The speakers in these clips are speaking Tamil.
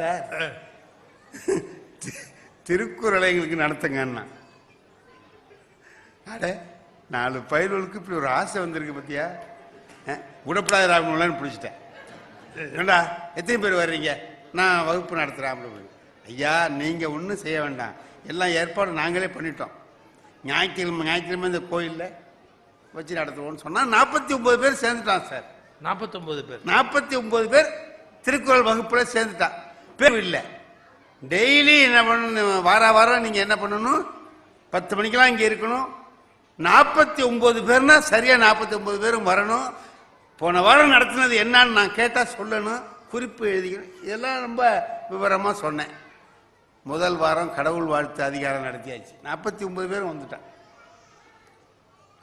சார் திருக்குறளை எங்களுக்கு நடத்துங்கன்னா அட 4 பயல்களுக்கு இப்படி ஒரு ஆசை வந்திருக்கு பத்தியா. உடப்படாத ராமன் பிடிச்சிட்டேன். ஏண்டா எத்தனை பேர் வர்றீங்க, நான் வகுப்பு நடத்துகிறேன் அப்படின்னு. ஐயா நீங்கள் ஒன்றும் செய்ய வேண்டாம், எல்லாம் ஏற்பாடு நாங்களே பண்ணிட்டோம். ஞாயிற்றுக்கிழமை இந்த கோயிலில் வச்சு நடத்துவோம்னு சொன்னால் 49 பேர் சேர்ந்துட்டான் சார். 49 பேர் திருக்குறள் வகுப்பில் சேர்ந்துட்டான். பேர் இல்லை. டெய்லி என்ன பண்ணணும், வாரம் நீங்கள் என்ன பண்ணணும், 10 மணிக்கெல்லாம் இங்கே இருக்கணும். 49 பேர்னா சரியா 49 பேரும் வரணும். போன வாரம் நடத்தினது என்னன்னு நான் கேட்டால் சொல்லணும், குறிப்பு எழுதிக்கணும். இதெல்லாம் ரொம்ப விவரமாக சொன்னேன். முதல் வாரம் கடவுள் வாழ்த்து அதிகாரம் நடத்தியாச்சு, 49 பேரும் வந்துட்டான்.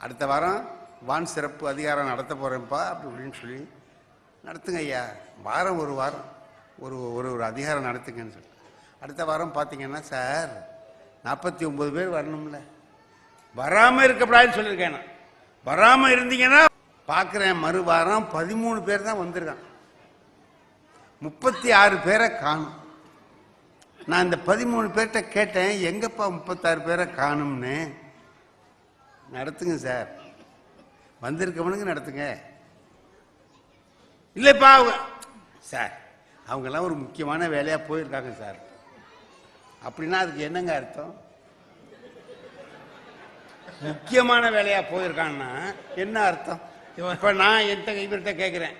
அடுத்த வாரம் வான் சிறப்பு அதிகாரம் நடத்த போகிறேன்ப்பா அப்படி இப்படின்னு சொல்லி நடத்துங்க ஐயா, வாரம் ஒரு ஒரு அதிகாரம் நடத்துங்கன்னு சொல்லி. அடுத்த வாரம் பார்த்தீங்கன்னா சார் 49 பேர் வரணும்ல, வராமல் இருக்கப்படாதுன்னு சொல்லியிருக்கேன். நான் வராமல் இருந்தீங்கன்னா பார்க்குறேன் மறு வாரம் 13 பேர் தான் வந்திருக்கான், 36 பேரை காணும். நான் இந்த 13 பேர்கிட்ட கேட்டேன், எங்கப்பா 36 பேரை காணும்னு. நடத்துங்க சார், வந்திருக்கவனுக்கு நடத்துங்க. இல்லைப்பா சார் அவங்கெல்லாம் ஒரு முக்கியமான வேலையாக போயிருக்காங்க சார். அப்படின்னா அதுக்கு என்னங்க அர்த்தம்? முக்கியமான வேலையா போயிருக்கான்னா என்ன அர்த்தம்? இப்ப நான் இவர்கிட்ட கேட்கிறேன்,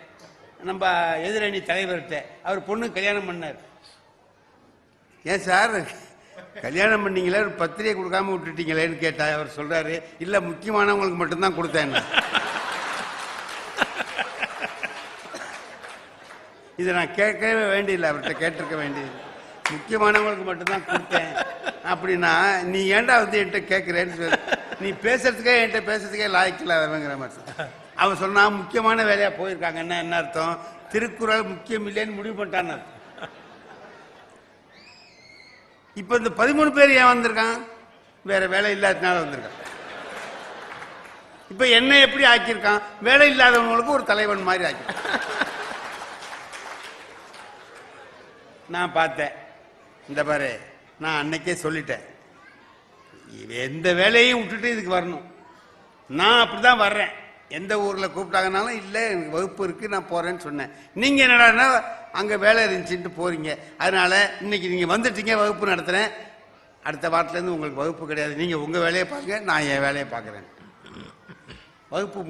நம்ம எதிரணி தலைவர்கிட்ட, அவர் பொண்ணு கல்யாணம் பண்ணார். ஏன் சார் கல்யாணம் பண்ணீங்களே, ஒரு பத்திரிகை கொடுக்காம விட்டுட்டீங்களேன்னு கேட்டா அவர் சொல்றாரு, இல்ல முக்கியமானவங்களுக்கு மட்டும்தான் கொடுத்தேன். இதை நான் கேட்கவே வேண்டியதில்லை, அவர்கிட்ட கேட்டிருக்க வேண்டியது. முக்கியமானவங்களுக்கு மட்டும்தான் கொடுத்தேன் அப்படின்னா நீ ஏன்டா வந்து என்கிட்ட கேட்குறேன்னு சொல்லி, நீ பேசுறதுக்கே என்கிட்ட பேசுறதுக்கே லாய்க்கில்லாதவங்கிற மாதிரி. அவன் சொன்னா முக்கியமான வேலையா போயிருக்காங்கன்னா என்ன அர்த்தம்? திருக்குறள் முக்கியம் இல்லைன்னு முடிவு பண்ணிட்டான்னு. இப்ப இந்த 13 பேர் ஏன் வந்திருக்கான்? வேற வேலை இல்லாததுனால வந்திருக்கான். இப்ப என்ன எப்படி ஆக்கியிருக்கான்? வேலை இல்லாதவங்களுக்கு ஒரு தலைவன் மாதிரி ஆக்கியிருக்கான். நான் பார்த்தேன், இந்த பாரு நான் அன்னைக்கே சொல்லிட்டேன், எந்த வேலையும் விட்டுட்டு இதுக்கு வரணும். நான் அப்படிதான் வர்றேன், எந்த ஊர்ல கூப்பிட்டாங்கனாலும் இல்லை எனக்கு வகுப்பு இருக்கு நான் போறேன்னு சொன்னேன். நீங்க என்னடா அங்க வேலை இருந்துச்சுட்டு போறீங்க, அதனால இன்னைக்கு நீங்க வந்துட்டீங்க, வகுப்பு நடத்துறேன். அடுத்த வாரத்துல இருந்து உங்களுக்கு வகுப்பு கிடையாது, நீங்க உங்க வேலையை பாருங்க, நான் என் வேலையை பார்க்கறேன். வகுப்பு